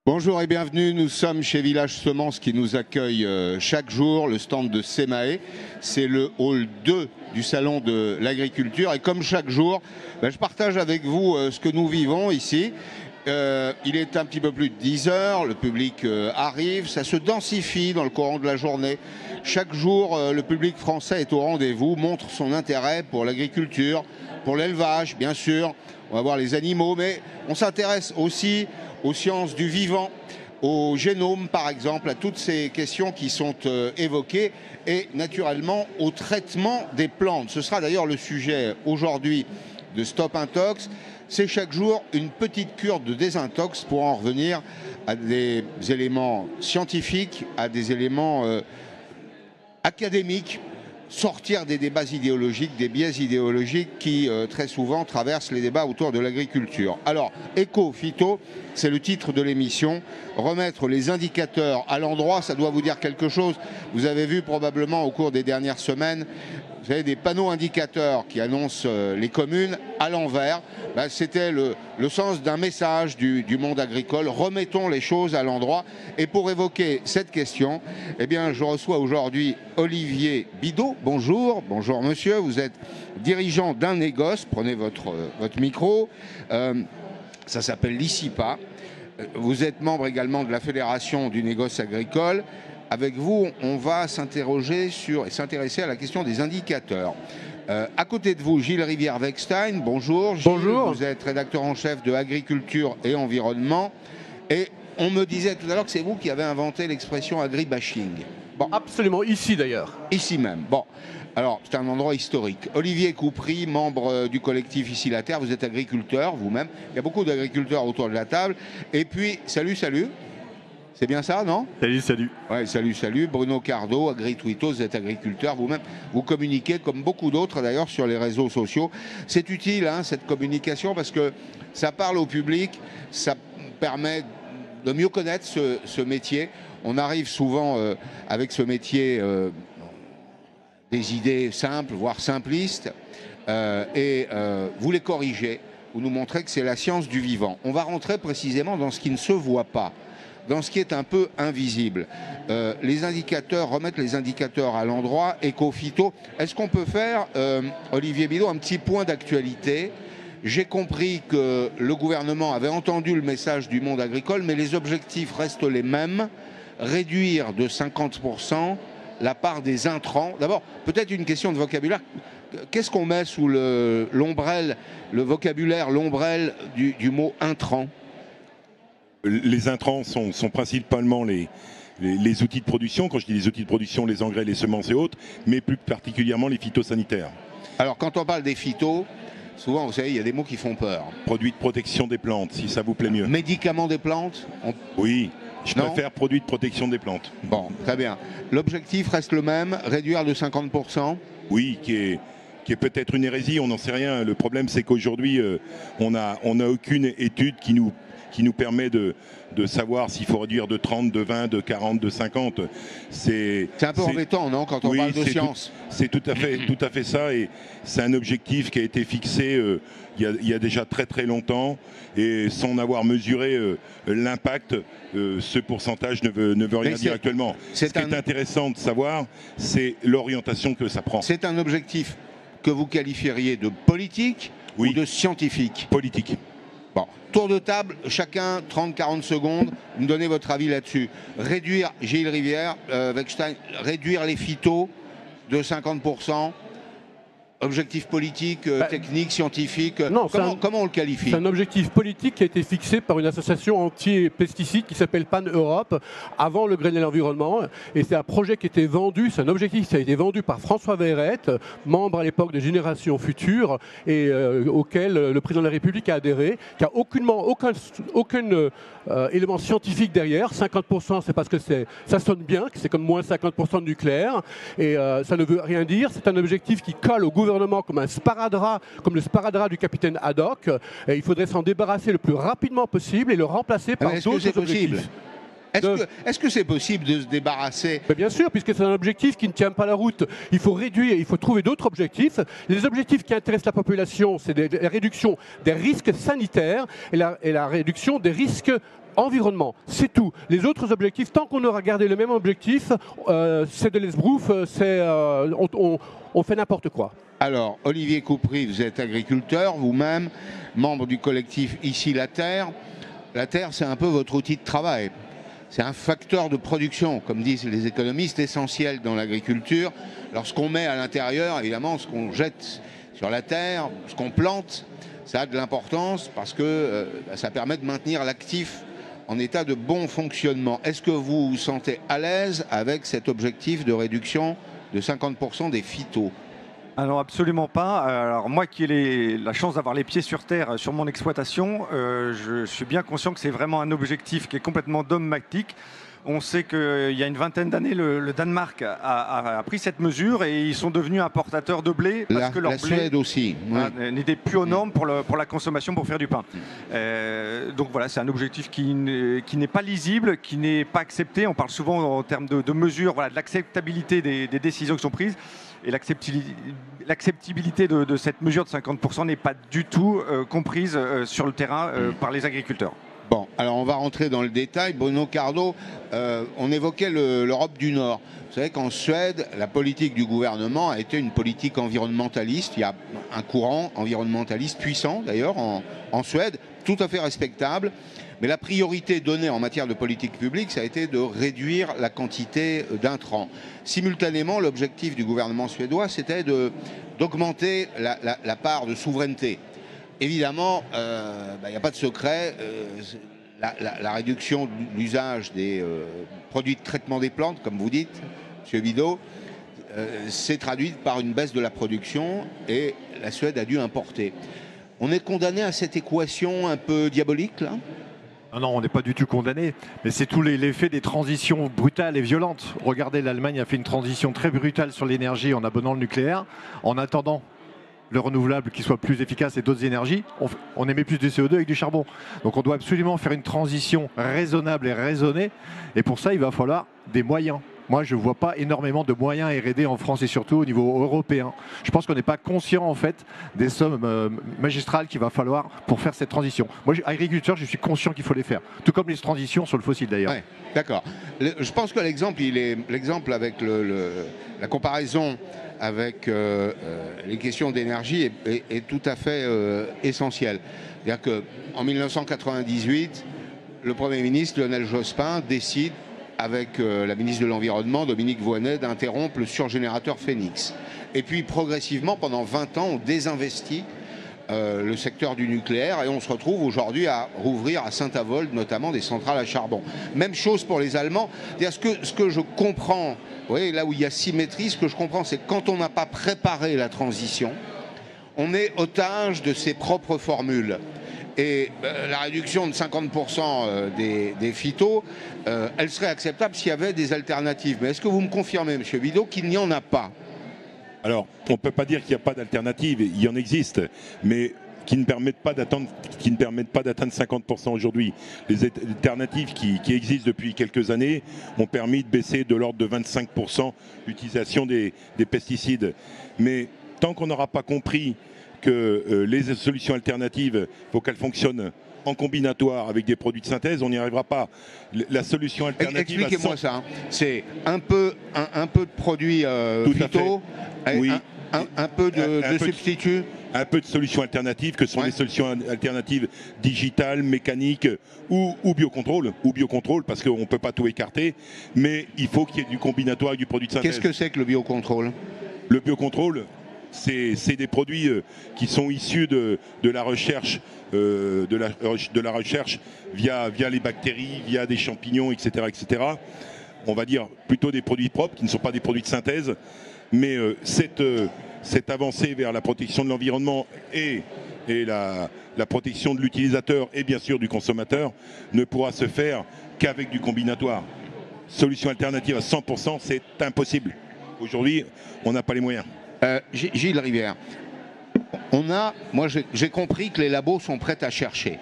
Bonjour et bienvenue, nous sommes chez Village Semences qui nous accueille chaque jour, le stand de SEMAE. C'est le hall 2 du salon de l'agriculture et comme chaque jour, je partage avec vous ce que nous vivons ici. Il est un petit peu plus de 10 heures, le public arrive, ça se densifie dans le courant de la journée. Chaque jour, le public français est au rendez-vous, montre son intérêt pour l'agriculture, pour l'élevage, bien sûr. On va voir les animaux, mais on s'intéresse aussi aux sciences du vivant, au génome par exemple, à toutes ces questions qui sont évoquées et naturellement au traitement des plantes. Ce sera d'ailleurs le sujet aujourd'hui de Stop Intox. C'est chaque jour une petite cure de désintox pour en revenir à des éléments scientifiques, à des éléments académiques, sortir des débats idéologiques, des biais idéologiques qui très souvent traversent les débats autour de l'agriculture. Alors, éco-phyto, c'est le titre de l'émission. Remettre les indicateurs à l'endroit, ça doit vous dire quelque chose. Vous avez vu probablement au cours des dernières semaines, vous avez des panneaux indicateurs qui annoncent les communes à l'envers. C'était le sens d'un message du monde agricole. Remettons les choses à l'endroit. Et pour évoquer cette question, eh bien, je reçois aujourd'hui Olivier Bidault. Bonjour, bonjour monsieur. Vous êtes dirigeant d'un négoce. Prenez votre micro. Ça s'appelle l'ICIPA. Vous êtes membre également de la Fédération du négoce agricole. Avec vous, on va s'interroger sur et s'intéresser à la question des indicateurs. À côté de vous, Gilles Rivière-Wegstein, bonjour. Gilles, bonjour. Vous êtes rédacteur en chef de Agriculture et Environnement. Et on me disait tout à l'heure que c'est vous qui avez inventé l'expression agribashing. Bon. Absolument, ici d'ailleurs. Ici même. Bon, alors c'est un endroit historique. Olivier Coupry, membre du collectif Ici la Terre, vous êtes agriculteur vous-même. Il y a beaucoup d'agriculteurs autour de la table. Et puis, salut. C'est bien ça, non? Salut. Ouais, salut. Bruno Cardo, AgriTwito, vous êtes agriculteur vous-même. Vous communiquez comme beaucoup d'autres d'ailleurs sur les réseaux sociaux. C'est utile, cette communication, parce que ça parle au public, ça permet de mieux connaître ce métier. On arrive souvent avec ce métier des idées simples, voire simplistes, et vous les corrigez. Vous nous montrez que c'est la science du vivant. On va rentrer précisément dans ce qui ne se voit pas, dans ce qui est un peu invisible. Les indicateurs, remettre les indicateurs à l'endroit, éco-phyto. Est-ce qu'on peut faire, Olivier Bidault, un petit point d'actualité? J'ai compris que le gouvernement avait entendu le message du monde agricole, mais les objectifs restent les mêmes. Réduire de 50% la part des intrants. D'abord, peut-être une question de vocabulaire. Qu'est-ce qu'on met sous l'ombrelle, le vocabulaire, l'ombrelle du mot intrant? Les intrants sont principalement les outils de production. Quand je dis les outils de production, les engrais, les semences et autres, mais plus particulièrement les phytosanitaires. Alors quand on parle des phytos, souvent vous savez, il y a des mots qui font peur. Produits de protection des plantes, si ça vous plaît mieux. Médicaments des plantes? Oui, je préfère produits de protection des plantes. Bon, très bien. L'objectif reste le même, réduire de 50%? Oui, qui est peut-être une hérésie, on n'en sait rien. Le problème, c'est qu'aujourd'hui, on n'a aucune étude qui nous permet de savoir s'il faut réduire de 30, de 20, de 40, de 50. C'est un peu embêtant, non, quand on parle de science? C'est tout à fait ça, et c'est un objectif qui a été fixé il y a déjà très longtemps, et sans avoir mesuré l'impact, ce pourcentage ne veut rien dire actuellement. Ce qui est intéressant de savoir, c'est l'orientation que ça prend. C'est un objectif que vous qualifieriez de politique ou de scientifique? Politique. Bon, tour de table, chacun 30-40 secondes, vous me donnez votre avis là-dessus. Réduire, Gilles Rivière, Wegstein, réduire les phytos de 50%, objectif politique, technique, scientifique, non, comment on le qualifie? C'est un objectif politique qui a été fixé par une association anti-pesticides qui s'appelle Pan-Europe avant le Grenelle Environnement. Et c'est un projet qui a été vendu, c'est un objectif qui a été vendu par François Verrette, membre à l'époque de Génération Future, et auquel le président de la République a adhéré, qui n'a aucun élément scientifique derrière. 50%, c'est parce que ça sonne bien, que c'est comme moins 50% de nucléaire, et ça ne veut rien dire. C'est un objectif qui colle au gouvernement comme un sparadrap, comme le sparadrap du capitaine Haddock. Et il faudrait s'en débarrasser le plus rapidement possible et le remplacer par d'autres objectifs. Est-ce que c'est possible de se débarrasser? Bien sûr, puisque c'est un objectif qui ne tient pas la route. Il faut réduire, il faut trouver d'autres objectifs. Les objectifs qui intéressent la population, c'est la réduction des risques sanitaires et la réduction des risques environnement, c'est tout. Les autres objectifs, tant qu'on aura gardé le même objectif, c'est de l'esbrouf, on fait n'importe quoi. Alors, Olivier Coupry, vous êtes agriculteur, vous-même, membre du collectif Ici la Terre. La terre, c'est un peu votre outil de travail. C'est un facteur de production, comme disent les économistes, essentiel dans l'agriculture. Lorsqu'on met à l'intérieur, évidemment, ce qu'on jette sur la terre, ce qu'on plante, ça a de l'importance parce que ça permet de maintenir l'actif en état de bon fonctionnement. Est-ce que vous vous sentez à l'aise avec cet objectif de réduction de 50% des phytos ? Alors absolument pas. Alors moi qui ai la chance d'avoir les pieds sur terre sur mon exploitation, je suis bien conscient que c'est vraiment un objectif qui est complètement dogmatique. On sait qu'il y a une vingtaine d'années, le Danemark a pris cette mesure et ils sont devenus importateurs de blé parce que leur blé Suède aussi n'était plus aux normes pour la consommation, pour faire du pain. Donc voilà, c'est un objectif qui n'est pas lisible, qui n'est pas accepté. On parle souvent en termes de mesures, voilà, de l'acceptabilité des décisions qui sont prises. Et l'acceptabilité de cette mesure de 50% n'est pas du tout comprise sur le terrain par les agriculteurs. Bon, alors on va rentrer dans le détail. Bruno Cardo, on évoquait l'Europe du Nord. Vous savez qu'en Suède, la politique du gouvernement a été une politique environnementaliste. Il y a un courant environnementaliste puissant, d'ailleurs, en Suède, tout à fait respectable. Mais la priorité donnée en matière de politique publique, ça a été de réduire la quantité d'intrants. Simultanément, l'objectif du gouvernement suédois, c'était d'augmenter la part de souveraineté. Évidemment, il n'y a pas de secret, la réduction de l'usage des produits de traitement des plantes, comme vous dites, M. Bidault, s'est traduite par une baisse de la production et la Suède a dû importer. On est condamné à cette équation un peu diabolique, là ? Non, on n'est pas du tout condamné, mais c'est tout l'effet des transitions brutales et violentes. Regardez, l'Allemagne a fait une transition très brutale sur l'énergie en abonnant le nucléaire. En attendant le renouvelable qui soit plus efficace et d'autres énergies, on émet plus de CO2 avec du charbon. Donc on doit absolument faire une transition raisonnable et raisonnée, et pour ça il va falloir des moyens. Moi, je ne vois pas énormément de moyens R&D en France et surtout au niveau européen. Je pense qu'on n'est pas conscient en fait des sommes magistrales qu'il va falloir pour faire cette transition. Moi, agriculteur, je suis conscient qu'il faut les faire. Tout comme les transitions sur le fossile d'ailleurs. Ouais, d'accord. Je pense que l'exemple avec la comparaison avec les questions d'énergie est tout à fait essentiel. C'est-à-dire qu'en 1998, le Premier ministre Lionel Jospin décide avec la ministre de l'Environnement, Dominique Voynet, d'interrompre le surgénérateur Phénix. Et puis progressivement, pendant 20 ans, on désinvestit le secteur du nucléaire et on se retrouve aujourd'hui à rouvrir à Saint-Avold notamment des centrales à charbon. Même chose pour les Allemands. Ce que je comprends, vous voyez, là où il y a symétrie, ce que je comprends, c'est que quand on n'a pas préparé la transition, on est otage de ses propres formules. Et la réduction de 50% des phytos, elle serait acceptable s'il y avait des alternatives. Mais est-ce que vous me confirmez, M. Bidault, qu'il n'y en a pas ? Alors, on ne peut pas dire qu'il n'y a pas d'alternative, il y en existe, mais qui ne permettent pas d'atteindre 50% aujourd'hui. Les alternatives qui existent depuis quelques années ont permis de baisser de l'ordre de 25% l'utilisation des pesticides. Mais tant qu'on n'aura pas compris que les solutions alternatives, il faut qu'elles fonctionnent en combinatoire avec des produits de synthèse, on n'y arrivera pas. La solution alternative... Expliquez-moi ça. C'est un peu de produits phyto, oui. un peu de substituts. Un peu de solutions alternatives, que sont les solutions alternatives digitales, mécaniques ou biocontrôle, parce qu'on ne peut pas tout écarter, mais il faut qu'il y ait du combinatoire avec du produit de synthèse. Qu'est-ce que c'est que le biocontrôle ? Le biocontrôle, c'est des produits qui sont issus de la recherche, de la recherche via les bactéries, via des champignons, etc., etc. On va dire plutôt des produits propres qui ne sont pas des produits de synthèse, mais cette avancée vers la protection de l'environnement et la protection de l'utilisateur et bien sûr du consommateur ne pourra se faire qu'avec du combinatoire. Solution alternative à 100%, c'est impossible. Aujourd'hui, on n'a pas les moyens. Gilles Rivière, moi j'ai compris que les labos sont prêts à chercher.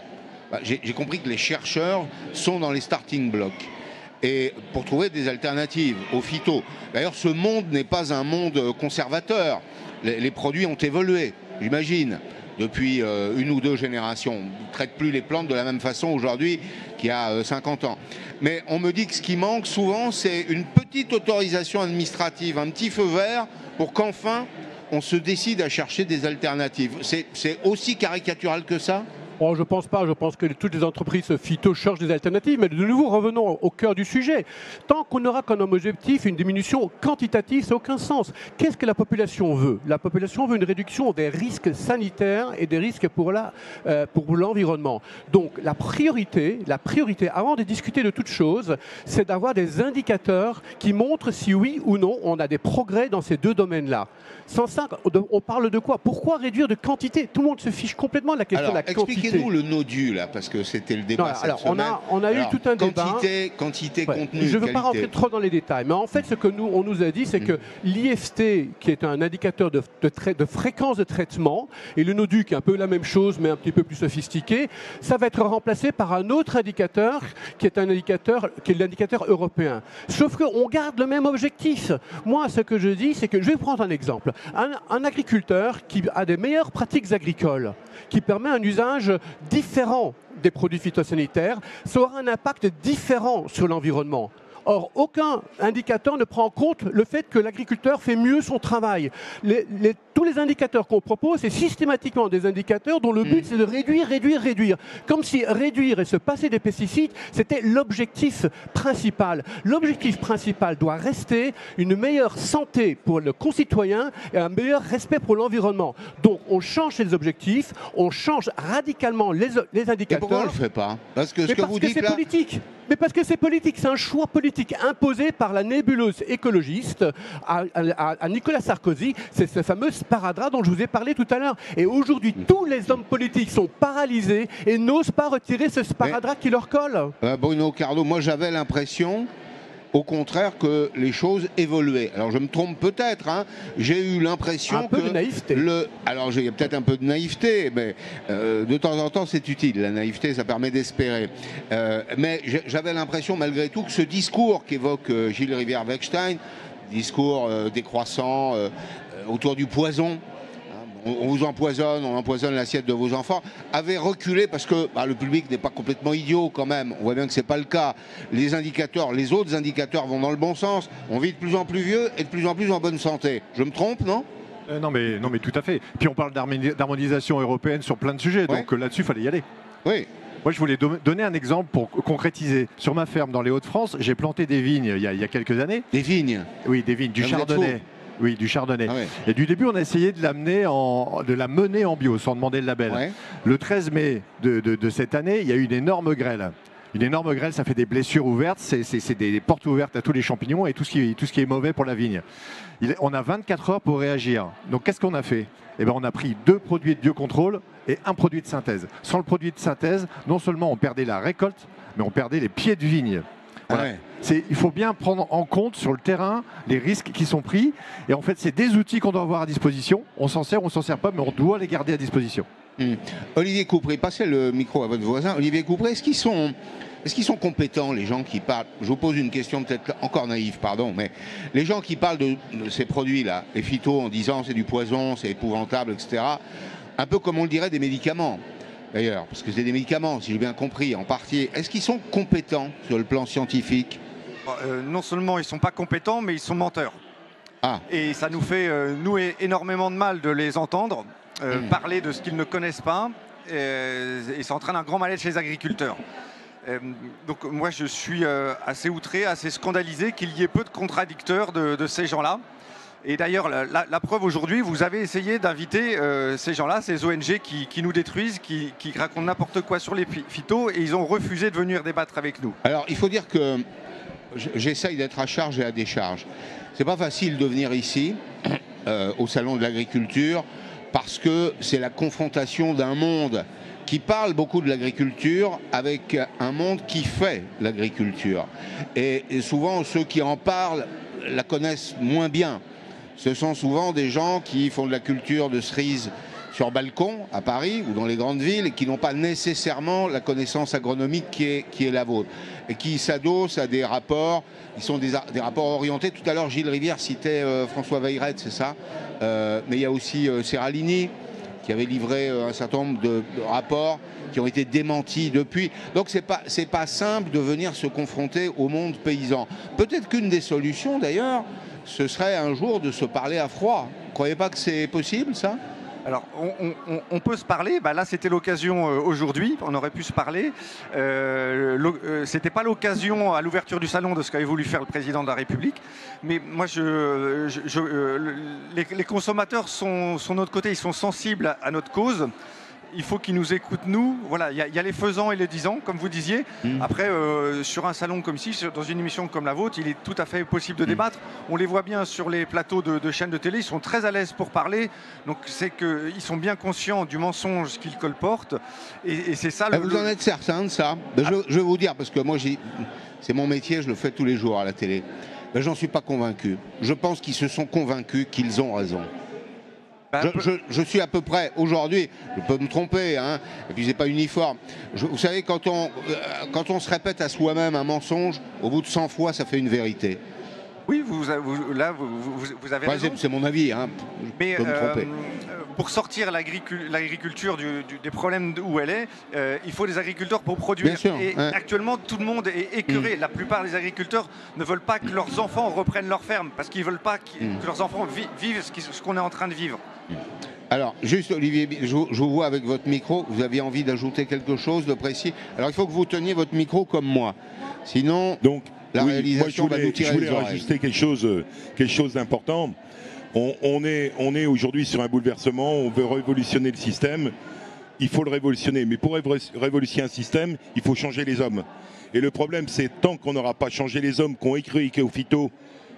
J'ai compris que les chercheurs sont dans les starting blocks. Et pour trouver des alternatives aux phytos. D'ailleurs, ce monde n'est pas un monde conservateur. Les produits ont évolué, j'imagine. depuis une ou deux générations. On ne traite plus les plantes de la même façon aujourd'hui qu'il y a 50 ans. Mais on me dit que ce qui manque souvent, c'est une petite autorisation administrative, un petit feu vert pour qu'enfin on se décide à chercher des alternatives. C'est aussi caricatural que ça ? Oh, je ne pense pas. Je pense que toutes les entreprises phyto cherchent des alternatives. Mais de nouveau, revenons au cœur du sujet. Tant qu'on n'aura comme objectif une diminution quantitative, ça n'a aucun sens. Qu'est-ce que la population veut? La population veut une réduction des risques sanitaires et des risques pour l'environnement. Donc la priorité, avant de discuter de toute chose, c'est d'avoir des indicateurs qui montrent si oui ou non on a des progrès dans ces deux domaines-là. Sans ça, on parle de quoi? Pourquoi réduire de quantité? Tout le monde se fiche complètement de la question de la quantité. Expliquez-nous le nodu, là, parce que c'était le débat cette semaine. On a eu tout un débat. Quantité, Ouais. contenu, je ne veux qualité. pas rentrer trop dans les détails, mais en fait, ce que on nous a dit, c'est que l'IFT, qui est un indicateur de fréquence de traitement, et le nodu, qui est un peu la même chose, mais un petit peu plus sophistiqué, ça va être remplacé par un autre indicateur, qui est l'indicateur européen. Sauf qu'on garde le même objectif. Moi, ce que je dis, c'est que, je vais prendre un exemple. Un agriculteur qui a des meilleures pratiques agricoles, qui permet un usage différent des produits phytosanitaires, ça aura un impact différent sur l'environnement. Or, aucun indicateur ne prend en compte le fait que l'agriculteur fait mieux son travail. Tous les indicateurs qu'on propose, c'est systématiquement des indicateurs dont le but, c'est de réduire. Comme si réduire et se passer des pesticides, c'était l'objectif principal. L'objectif principal doit rester une meilleure santé pour le concitoyen et un meilleur respect pour l'environnement. Donc, on change ces objectifs, on change radicalement les indicateurs. Et pourquoi on ne le fait pas? Parce que ce que vous dites là... politique. Mais parce que c'est politique, c'est un choix politique imposé par la nébuleuse écologiste à Nicolas Sarkozy. C'est ce fameux sparadrap dont je vous ai parlé tout à l'heure. Et aujourd'hui, tous les hommes politiques sont paralysés et n'osent pas retirer ce sparadrap qui leur colle. Bruno Cardo, moi j'avais l'impression, au contraire, que les choses évoluaient. Alors je me trompe peut-être, hein. J'ai eu l'impression que... Un peu de naïveté. Alors il y a peut-être un peu de naïveté, mais de temps en temps c'est utile. La naïveté, ça permet d'espérer. Mais j'avais l'impression malgré tout que ce discours qu'évoque Gilles Rivière-Bechstein, discours décroissant autour du poison, on vous empoisonne, on empoisonne l'assiette de vos enfants, avait reculé parce que le public n'est pas complètement idiot quand même. On voit bien que ce n'est pas le cas. Les autres indicateurs vont dans le bon sens. On vit de plus en plus vieux et de plus en plus en bonne santé. Je me trompe, non ? Non mais tout à fait. Puis on parle d'harmonisation européenne sur plein de sujets, donc là-dessus, il fallait y aller. Oui. Moi, je voulais donner un exemple pour concrétiser. Sur ma ferme dans les Hauts-de-France, j'ai planté des vignes il y a quelques années. Des vignes ? Oui, des vignes, du chardonnay. Oui, du chardonnay. Ah ouais. Et du début, on a essayé de la mener en bio, sans demander le label. Ouais. Le 13 mai de cette année, il y a eu une énorme grêle. Une énorme grêle, ça fait des blessures ouvertes, c'est des portes ouvertes à tous les champignons et tout ce qui est mauvais pour la vigne. On a 24 heures pour réagir. Donc, qu'est-ce qu'on a fait ? On a pris 2 produits de biocontrôle et 1 produit de synthèse. Sans le produit de synthèse, non seulement on perdait la récolte, mais on perdait les pieds de vigne. Voilà. Ah ouais. Il faut bien prendre en compte sur le terrain les risques qui sont pris. Et en fait, c'est des outils qu'on doit avoir à disposition. On s'en sert, on s'en sert pas, mais on doit les garder à disposition. Olivier Coupré, passez le micro à votre voisin. Olivier Coupré, est-ce qu'ils sont compétents, les gens qui parlent? Je vous pose une question peut-être encore naïve, pardon, mais les gens qui parlent de ces produits-là, les phytos, en disant c'est du poison, c'est épouvantable, etc., un peu comme on le dirait des médicaments. D'ailleurs, parce que c'est des médicaments, si j'ai bien compris, en partie. Est-ce qu'ils sont compétents sur le plan scientifique ? Non seulement ils ne sont pas compétents, mais ils sont menteurs. Ah. Et ça nous fait, nous, énormément de mal de les entendre parler de ce qu'ils ne connaissent pas. Et ça entraîne un grand mal-être chez les agriculteurs. Donc moi, je suis assez outré, assez scandalisé qu'il y ait peu de contradicteurs de ces gens-là. Et d'ailleurs, la preuve aujourd'hui, vous avez essayé d'inviter ces gens-là, ces ONG qui nous détruisent, qui racontent n'importe quoi sur les phytos, et ils ont refusé de venir débattre avec nous. Alors, il faut dire que j'essaye d'être à charge et à décharge. C'est pas facile de venir ici, au Salon de l'Agriculture, parce que c'est la confrontation d'un monde qui parle beaucoup de l'agriculture avec un monde qui fait l'agriculture. Et souvent, ceux qui en parlent la connaissent moins bien. Ce sont souvent des gens qui font de la culture de cerises sur balcon à Paris ou dans les grandes villes et qui n'ont pas nécessairement la connaissance agronomique qui est la vôtre et qui s'adossent à des rapports, qui sont des rapports orientés. Tout à l'heure, Gilles Rivière citait François Veyrette, c'est ça, mais il y a aussi Serralini, qui avait livré un certain nombre de rapports qui ont été démentis depuis. Donc c'est pas simple de venir se confronter au monde paysan. Peut-être qu'une des solutions d'ailleurs, ce serait un jour de se parler à froid. Vous ne croyez pas que c'est possible ça ? Alors, on peut se parler. Bah, là, c'était l'occasion aujourd'hui. On aurait pu se parler. C'était pas l'occasion à l'ouverture du salon de ce qu'avait voulu faire le président de la République. Mais moi, les consommateurs sont de notre côté. Ils sont sensibles à notre cause. Il faut qu'ils nous écoutent, nous. Voilà, il y a les faisans et les disants, comme vous disiez. Après, sur un salon comme ici, dans une émission comme la vôtre, il est tout à fait possible de débattre. On les voit bien sur les plateaux de chaînes de télé. Ils sont très à l'aise pour parler. Donc, c'est qu'ils sont bien conscients du mensonge qu'ils colportent. Et c'est ça. Vous en êtes certain de ça ? Je vais vous dire, parce que moi, c'est mon métier, je le fais tous les jours à la télé. J'en suis pas convaincu. Je pense qu'ils se sont convaincus qu'ils ont raison. Je suis à peu près, aujourd'hui, je peux me tromper, hein, et puis c'est pas uniforme. Vous savez, quand on se répète à soi-même un mensonge, au bout de 100 fois, ça fait une vérité. Oui, vous avez raison. C'est mon avis, hein, je peux me tromper. Pour sortir l'agriculture des problèmes où elle est, il faut des agriculteurs pour produire. Bien sûr, et actuellement, tout le monde est écœuré. La plupart des agriculteurs ne veulent pas que leurs enfants reprennent leur ferme, parce qu'ils ne veulent pas que leurs enfants vivent ce qu'on est en train de vivre. Alors, juste Olivier, je vous vois avec votre micro, vous aviez envie d'ajouter quelque chose de précis. Alors, il faut que vous teniez votre micro comme moi. Sinon, donc, la réalisation va nous tirer les oreilles. Je voulais rajouter quelque chose d'important. On est aujourd'hui sur un bouleversement, on veut révolutionner le système, il faut le révolutionner. Mais pour révolutionner un système, il faut changer les hommes. Et le problème, c'est tant qu'on n'aura pas changé les hommes qui ont écrit Ecofito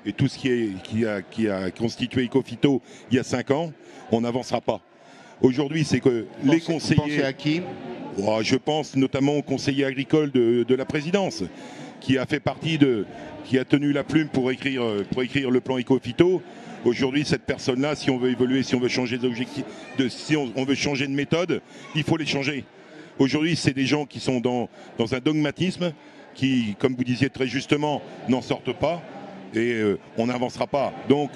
et tout ce qui a constitué Ecofito il y a 5 ans, on n'avancera pas. Aujourd'hui, c'est que les conseillers... Vous pensez à qui ? Je pense notamment au conseiller agricole de la présidence, qui a fait partie qui a tenu la plume pour écrire le plan Ecofito. Aujourd'hui, cette personne-là, si on veut évoluer, si on veut changer d'objectif, si on veut changer de méthode, il faut les changer. Aujourd'hui, c'est des gens qui sont dans un dogmatisme, qui, comme vous disiez très justement, n'en sortent pas et on n'avancera pas. Donc,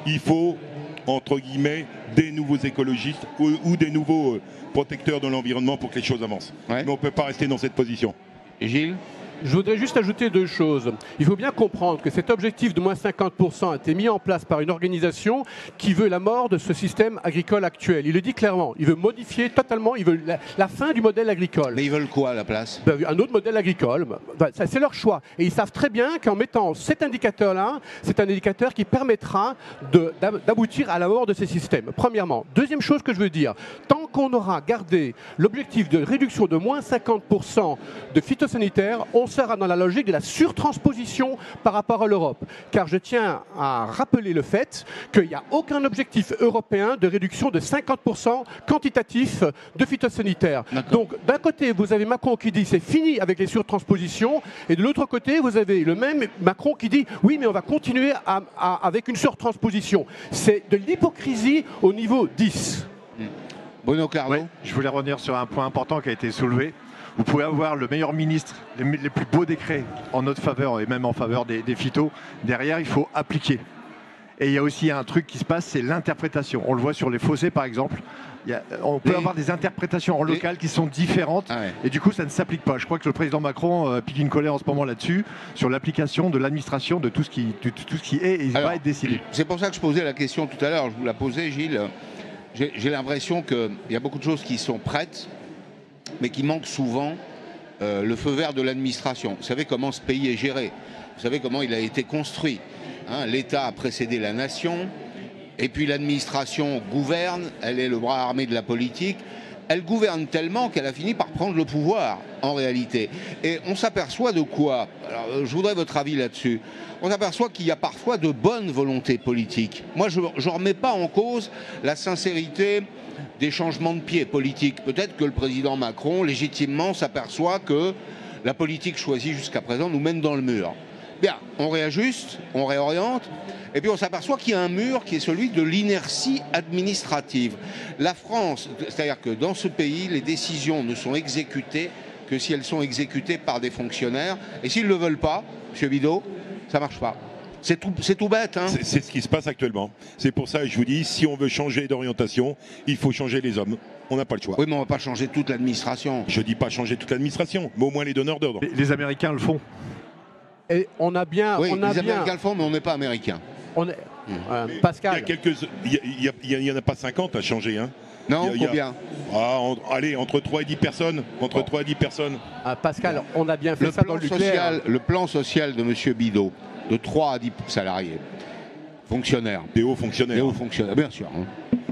il faut, entre guillemets, des nouveaux écologistes ou des nouveaux protecteurs de l'environnement pour que les choses avancent. Ouais. Mais on ne peut pas rester dans cette position. Et Gilles ? Je voudrais juste ajouter 2 choses. Il faut bien comprendre que cet objectif de moins 50% a été mis en place par une organisation qui veut la mort de ce système agricole actuel. Il le dit clairement. Il veut modifier totalement, il veut la fin du modèle agricole. Mais ils veulent quoi à la place ? Un autre modèle agricole. C'est leur choix. Et ils savent très bien qu'en mettant cet indicateur-là, c'est un indicateur qui permettra d'aboutir à la mort de ces systèmes. Premièrement. Deuxième chose que je veux dire, tant qu'on aura gardé l'objectif de réduction de moins 50% de phytosanitaires, on sera dans la logique de la surtransposition par rapport à l'Europe. Car je tiens à rappeler le fait qu'il n'y a aucun objectif européen de réduction de 50% quantitatif de phytosanitaires. Donc d'un côté, vous avez Macron qui dit c'est fini avec les surtranspositions, et de l'autre côté, vous avez le même Macron qui dit oui, mais on va continuer avec une surtransposition. C'est de l'hypocrisie au niveau 10. Bruno Cardo. Ouais, je voulais revenir sur un point important qui a été soulevé. Vous pouvez avoir le meilleur ministre, les plus beaux décrets en notre faveur et même en faveur des phytos. Derrière, il faut appliquer. Et il y a aussi un truc qui se passe, c'est l'interprétation. On le voit sur les fossés, par exemple. On peut avoir des interprétations en local qui sont différentes. Et du coup, ça ne s'applique pas. Je crois que le président Macron pique une colère en ce moment là-dessus, sur l'application de l'administration de tout ce qui est et il va être décidé. C'est pour ça que je posais la question tout à l'heure. Je vous la posais, Gilles. J'ai l'impression qu'il y a beaucoup de choses qui sont prêtes, mais qui manque souvent le feu vert de l'administration. Vous savez comment ce pays est géré, vous savez comment il a été construit. Hein, l'État a précédé la nation, et puis l'administration gouverne, elle est le bras armé de la politique. Elle gouverne tellement qu'elle a fini par prendre le pouvoir, en réalité. Et on s'aperçoit de quoi ? Alors, je voudrais votre avis là-dessus. On s'aperçoit qu'il y a parfois de bonnes volontés politiques. Moi, je ne remets pas en cause la sincérité des changements de pied politiques. Peut-être que le président Macron, légitimement, s'aperçoit que la politique choisie jusqu'à présent nous mène dans le mur. Bien, on réajuste, on réoriente, et puis on s'aperçoit qu'il y a un mur qui est celui de l'inertie administrative. La France, c'est-à-dire que dans ce pays, les décisions ne sont exécutées que si elles sont exécutées par des fonctionnaires, et s'ils ne le veulent pas, M. Bidot, ça ne marche pas. C'est tout bête. Hein. C'est ce qui se passe actuellement. C'est pour ça que je vous dis, si on veut changer d'orientation, il faut changer les hommes. On n'a pas le choix. Oui, mais on ne va pas changer toute l'administration. Je ne dis pas changer toute l'administration, mais au moins les donneurs d'ordre. Les Américains le font. Et on a bien... Oui, on a les bien, Américains le font, mais on n'est pas américains. Pascal. Il n'y en a pas 50 à changer. Hein. Non, combien allez, entre 3 et 10 personnes. Entre 3 et 10 personnes. Pascal, on a bien fait ça dans le nucléaire. Le plan social de M. Bidault, de 3 à 10 salariés, fonctionnaires. Des hauts fonctionnaires. Des hauts fonctionnaires, bien sûr. Hein.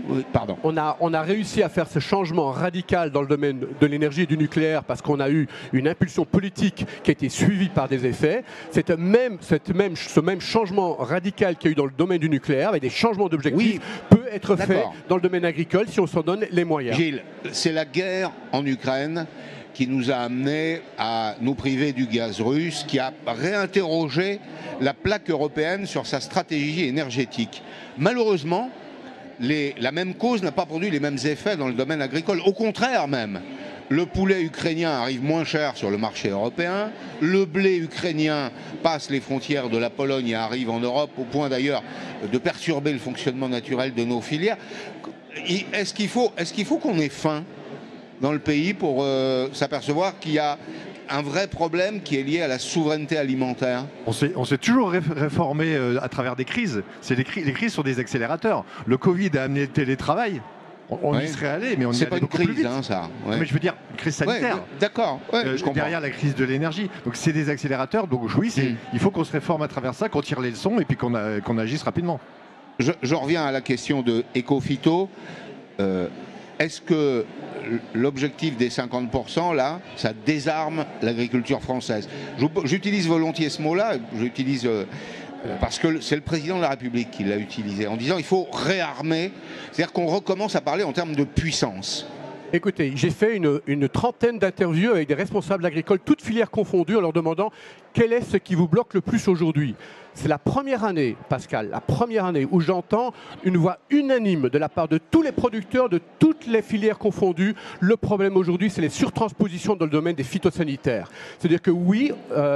Oui, pardon. On a réussi à faire ce changement radical dans le domaine de l'énergie et du nucléaire parce qu'on a eu une impulsion politique qui a été suivie par des effets. Ce même changement radical qu'il y a eu dans le domaine du nucléaire, avec des changements d'objectifs, peut être fait dans le domaine agricole si on s'en donne les moyens. Gilles, c'est la guerre en Ukraine qui nous a amenés à nous priver du gaz russe, qui a réinterrogé la plaque européenne sur sa stratégie énergétique. Malheureusement, la même cause n'a pas produit les mêmes effets dans le domaine agricole. Au contraire même, le poulet ukrainien arrive moins cher sur le marché européen, le blé ukrainien passe les frontières de la Pologne et arrive en Europe, au point d'ailleurs de perturber le fonctionnement naturel de nos filières. Est-ce qu'il faut qu'on ait faim dans le pays pour s'apercevoir qu'il y a un vrai problème qui est lié à la souveraineté alimentaire? On s'est toujours réformé à travers des crises. Les crises sont des accélérateurs. Le Covid a amené le télétravail. On y serait allé, mais on y allait beaucoup plus vite. C'est pas une crise, ça. Ouais. Mais je veux dire, une crise sanitaire. D'accord. Derrière la crise de l'énergie. Donc c'est des accélérateurs. Donc oui, il faut qu'on se réforme à travers ça, qu'on tire les leçons et puis qu'on agisse rapidement. Je reviens à la question de Ecophyto. Est-ce que l'objectif des 50%, là, ça désarme l'agriculture française? J'utilise volontiers ce mot-là, parce que c'est le président de la République qui l'a utilisé, en disant il faut réarmer, c'est-à-dire qu'on recommence à parler en termes de puissance. Écoutez, j'ai fait une trentaine d'interviews avec des responsables agricoles, toutes filières confondues, en leur demandant quel est ce qui vous bloque le plus aujourd'hui. C'est la première année, Pascal, la première année où j'entends une voix unanime de la part de tous les producteurs, de toutes les filières confondues. Le problème aujourd'hui, c'est les surtranspositions dans le domaine des phytosanitaires. C'est-à-dire que oui,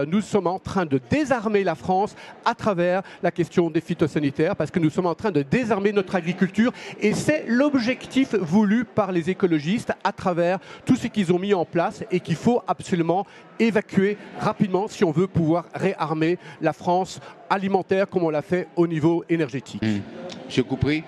nous sommes en train de désarmer la France à travers la question des phytosanitaires, parce que nous sommes en train de désarmer notre agriculture. Et c'est l'objectif voulu par les écologistes à travers tout ce qu'ils ont mis en place et qu'il faut absolument évacuer rapidement si on veut pouvoir réarmer la France alimentaire comme on l'a fait au niveau énergétique. Monsieur Coupry?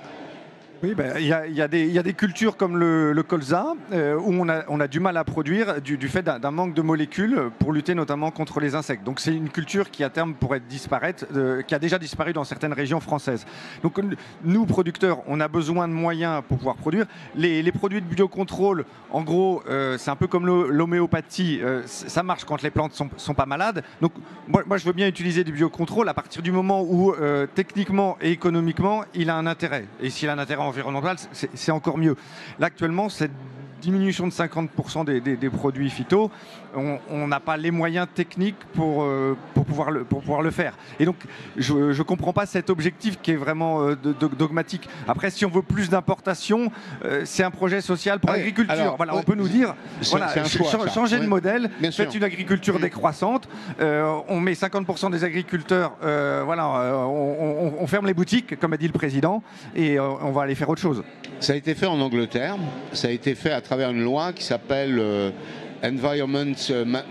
Oui, il y a des cultures comme le colza où on a du mal à produire du fait d'un manque de molécules pour lutter notamment contre les insectes. Donc c'est une culture qui à terme pourrait disparaître, qui a déjà disparu dans certaines régions françaises. Donc nous, producteurs, on a besoin de moyens pour pouvoir produire. Les produits de biocontrôle, en gros, c'est un peu comme l'homéopathie, ça marche quand les plantes sont pas malades. Donc moi je veux bien utiliser du biocontrôle à partir du moment où techniquement et économiquement il a un intérêt. Et s'il a un intérêt environnemental, c'est encore mieux. Là, actuellement, cette diminution de 50% des produits phyto, on n'a pas les moyens techniques pour pouvoir le faire. Et donc, je ne comprends pas cet objectif qui est vraiment dogmatique. Après, si on veut plus d'importation, c'est un projet social pour l'agriculture. Voilà, on peut nous dire, changer de modèle, faites une agriculture décroissante, on met 50% des agriculteurs, on ferme les boutiques, comme a dit le président, et on va aller faire autre chose. Ça a été fait en Angleterre, ça a été fait à travers une loi qui s'appelle Environment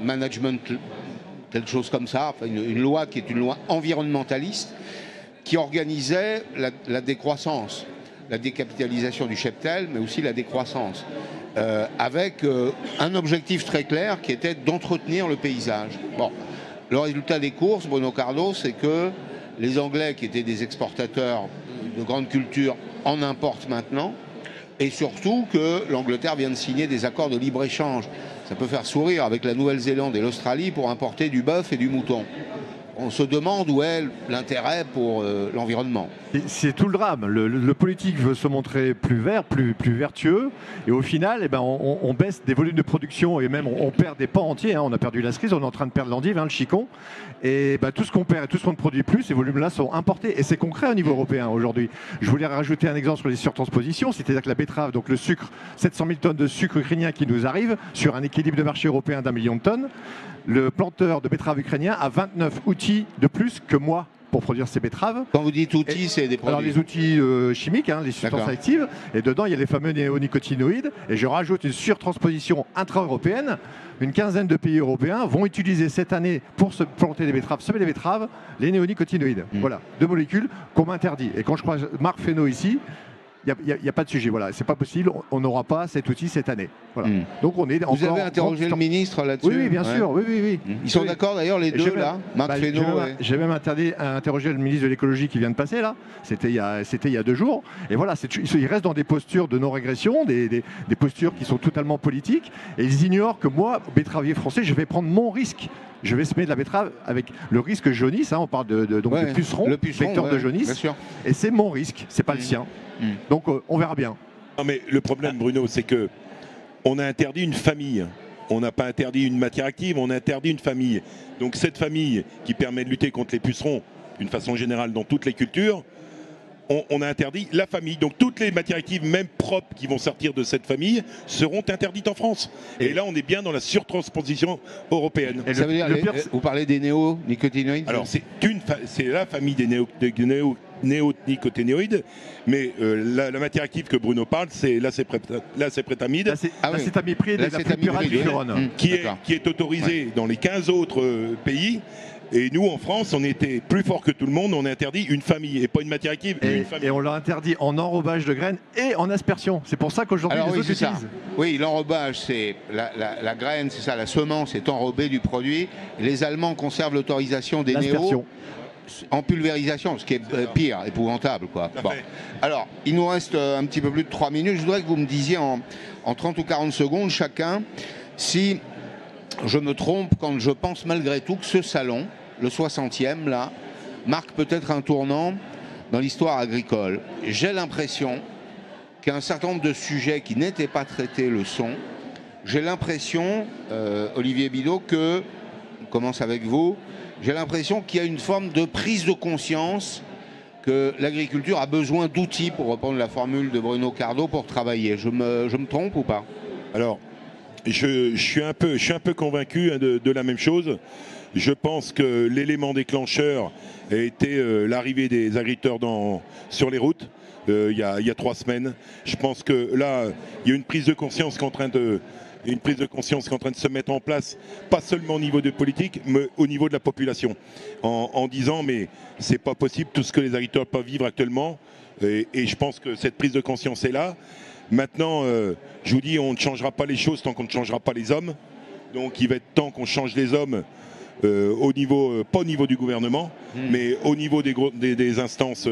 Management, quelque chose comme ça, enfin, une loi qui est une loi environnementaliste qui organisait la décroissance, la décapitalisation du cheptel, mais aussi la décroissance, avec un objectif très clair qui était d'entretenir le paysage. Bon, le résultat des courses, Bruno Cardo, c'est que les Anglais, qui étaient des exportateurs de grandes cultures, en importent maintenant, et surtout que l'Angleterre vient de signer des accords de libre-échange. Ça peut faire sourire avec la Nouvelle-Zélande et l'Australie pour importer du bœuf et du mouton. On se demande où est l'intérêt pour l'environnement. C'est tout le drame. Le politique veut se montrer plus vert, plus vertueux, et au final, on baisse des volumes de production et même on perd des pans entiers. On a perdu la cerise, on est en train de perdre l'endive, le chicon. Et tout ce qu'on perd et tout ce qu'on ne produit plus, ces volumes-là sont importés. Et c'est concret au niveau européen aujourd'hui. Je voulais rajouter un exemple sur les surtranspositions, c'est-à-dire que la betterave, donc le sucre, 700 000 tonnes de sucre ukrainien qui nous arrive sur un équilibre de marché européen d'1 million de tonnes. Le planteur de betterave ukrainien a 29 outils de plus que moi pour produire ces betteraves. Quand vous dites outils, c'est des produits. Alors les outils chimiques, hein, les substances actives, et dedans il y a les fameux néonicotinoïdes, et je rajoute une surtransposition intra-européenne. Une quinzaine de pays européens vont utiliser cette année pour se planter des betteraves, semer des betteraves, les néonicotinoïdes. Voilà, 2 molécules qu'on m'interdit. Et quand je croise Marc Fesneau ici, il n'y a pas de sujet, voilà, c'est pas possible, on n'aura pas cet outil cette année. Voilà. Donc on est encore. Vous avez interrogé le ministre là-dessus? Oui, bien sûr, oui. Ils sont d'accord d'ailleurs les deux là, Marc Fesneau. J'ai même interrogé le ministre de l'écologie qui vient de passer là, c'était il y a 2 jours, et voilà, ils restent dans des postures de non-régression, des postures qui sont totalement politiques, et ils ignorent que moi, betteravier français, je vais prendre mon risque. Je vais semer de la betterave avec le risque jaunisse, hein, on parle de puceron, vecteur de jaunisse, et c'est mon risque, c'est pas le sien. Donc on verra bien. Non mais le problème, Bruno, c'est que on a interdit une famille. On n'a pas interdit une matière active, on a interdit une famille. Donc cette famille qui permet de lutter contre les pucerons d'une façon générale dans toutes les cultures, on a interdit la famille. Donc toutes les matières actives, même propres, qui vont sortir de cette famille, seront interdites en France. Et là, on est bien dans la surtransposition européenne. Et ça veut dire, vous parlez des néonicotinoïdes? Alors c'est la famille des néonicotinoïdes, mais la matière active que Bruno parle, c'est l'acéprétamide, l'acétamipride, qui est autorisée dans les 15 autres pays. Et nous, en France, on était plus fort que tout le monde, on a interdit une famille, et pas une matière active, une famille. Et on l'a interdit en enrobage de graines et en aspersion. C'est pour ça qu'aujourd'hui, les autres utilisent. Oui, l'enrobage, c'est la graine, c'est ça, la semence est enrobée du produit. Les Allemands conservent l'autorisation des néos en pulvérisation, ce qui est pire, épouvantable, quoi. Bon. Alors, il nous reste un petit peu plus de 3 minutes. Je voudrais que vous me disiez en 30 ou 40 secondes chacun si je me trompe quand je pense malgré tout que ce salon, le 60e, là, marque peut-être un tournant dans l'histoire agricole. J'ai l'impression qu'un certain nombre de sujets qui n'étaient pas traités le sont. J'ai l'impression, Olivier Bidault, que, on commence avec vous, j'ai l'impression qu'il y a une forme de prise de conscience que l'agriculture a besoin d'outils, pour reprendre la formule de Bruno Cardo, pour travailler. Je me trompe ou pas? Alors, je suis un peu convaincu de la même chose. Je pense que l'élément déclencheur a été l'arrivée des agriculteurs sur les routes il y a 3 semaines. Je pense que là, il y a une prise de conscience qui est en train de se mettre en place, pas seulement au niveau de politique, mais au niveau de la population, en disant mais c'est pas possible tout ce que les agriculteurs peuvent vivre actuellement. Et je pense que cette prise de conscience est là. Maintenant, je vous dis, on ne changera pas les choses tant qu'on ne changera pas les hommes. Donc il va être temps qu'on change les hommes pas au niveau du gouvernement, mais au niveau des instances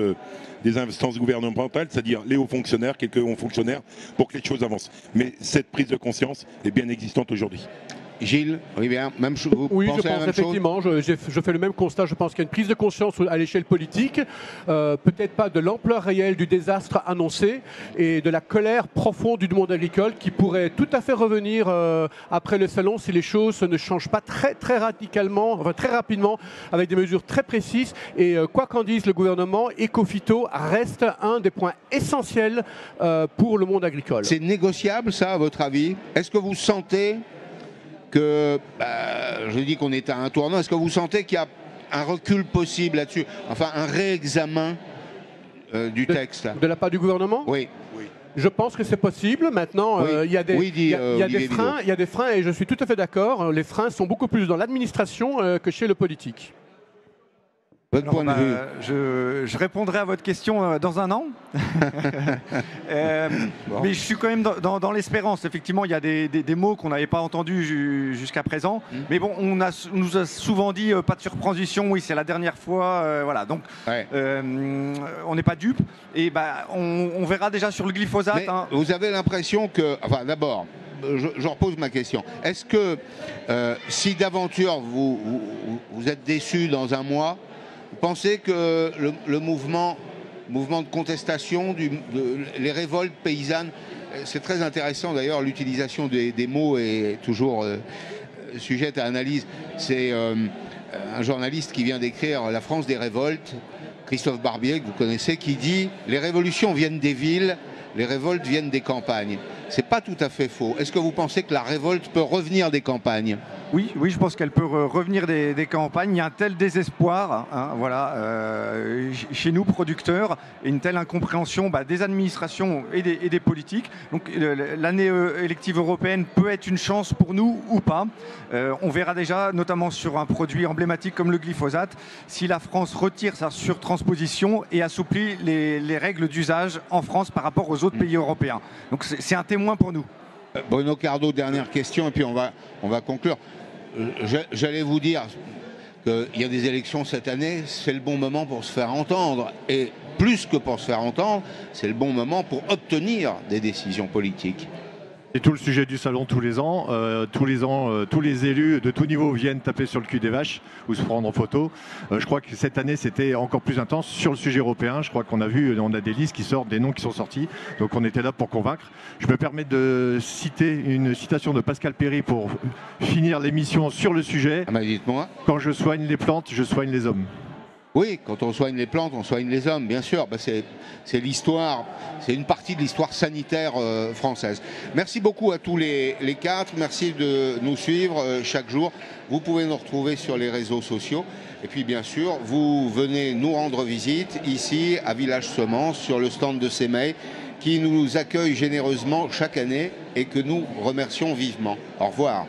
gouvernementales, c'est-à-dire les hauts fonctionnaires, quelques hauts fonctionnaires, pour que les choses avancent. Mais cette prise de conscience est bien existante aujourd'hui. Gilles, oui bien, même chose. Oui, je pense effectivement, je fais le même constat. Je pense qu'il y a une prise de conscience à l'échelle politique, peut-être pas de l'ampleur réelle du désastre annoncé et de la colère profonde du monde agricole qui pourrait tout à fait revenir après le salon si les choses ne changent pas très radicalement, enfin très rapidement, avec des mesures très précises. Et quoi qu'en dise le gouvernement, Ecophyto reste un des points essentiels pour le monde agricole. C'est négociable ça, à votre avis? Est-ce que vous sentez que, je dis qu'on est à un tournant, est-ce que vous sentez qu'il y a un recul possible là-dessus, enfin un réexamen du texte de la part du gouvernement? Oui. Je pense que c'est possible. Maintenant, il y a des freins et je suis tout à fait d'accord. Les freins sont beaucoup plus dans l'administration que chez le politique. Votre point de vue. Je répondrai à votre question dans un an. Mais je suis quand même dans l'espérance. Effectivement, il y a des mots qu'on n'avait pas entendus jusqu'à présent. Mais bon, on nous a souvent dit pas de surtransition, oui, c'est la dernière fois. Voilà, donc on n'est pas dupes. Et on verra déjà sur le glyphosate. Mais vous avez l'impression que... Enfin, d'abord, je repose ma question. Est-ce que si d'aventure vous êtes déçu dans un mois, vous pensez que le mouvement de contestation, les révoltes paysannes, c'est très intéressant d'ailleurs, l'utilisation des mots est toujours sujette à analyse. C'est un journaliste qui vient d'écrire La France des révoltes, Christophe Barbier, que vous connaissez, qui dit « Les révolutions viennent des villes, les révoltes viennent des campagnes ». c'est pas tout à fait faux. Est-ce que vous pensez que la révolte peut revenir des campagnes? Oui, oui, je pense qu'elle peut revenir des campagnes. Il y a un tel désespoir, hein, voilà, chez nous producteurs, et une telle incompréhension des administrations et des politiques. Donc l'année élective européenne peut être une chance pour nous ou pas. On verra déjà, notamment sur un produit emblématique comme le glyphosate, si la France retire sa surtransposition et assouplit les règles d'usage en France par rapport aux autres pays européens. Donc c'est un témoin pour nous. Bruno Cardo, dernière question, et puis on va conclure. J'allais vous dire qu'il y a des élections cette année, c'est le bon moment pour se faire entendre. Et plus que pour se faire entendre, c'est le bon moment pour obtenir des décisions politiques. C'est tout le sujet du salon tous les ans. Tous les élus de tout niveau viennent taper sur le cul des vaches ou se prendre en photo. Je crois que cette année, c'était encore plus intense sur le sujet européen. Je crois qu'on a des listes qui sortent, des noms qui sont sortis. Donc on était là pour convaincre. Je me permets de citer une citation de Pascal Perry pour finir l'émission sur le sujet. Ah bah dites-moi. Quand je soigne les plantes, je soigne les hommes. Oui, quand on soigne les plantes, on soigne les hommes, bien sûr. C'est l'histoire, c'est une partie de l'histoire sanitaire française. Merci beaucoup à tous les quatre. Merci de nous suivre chaque jour. Vous pouvez nous retrouver sur les réseaux sociaux. Et puis, bien sûr, vous venez nous rendre visite ici à Village Semences, sur le stand de Semei, qui nous accueille généreusement chaque année et que nous remercions vivement. Au revoir.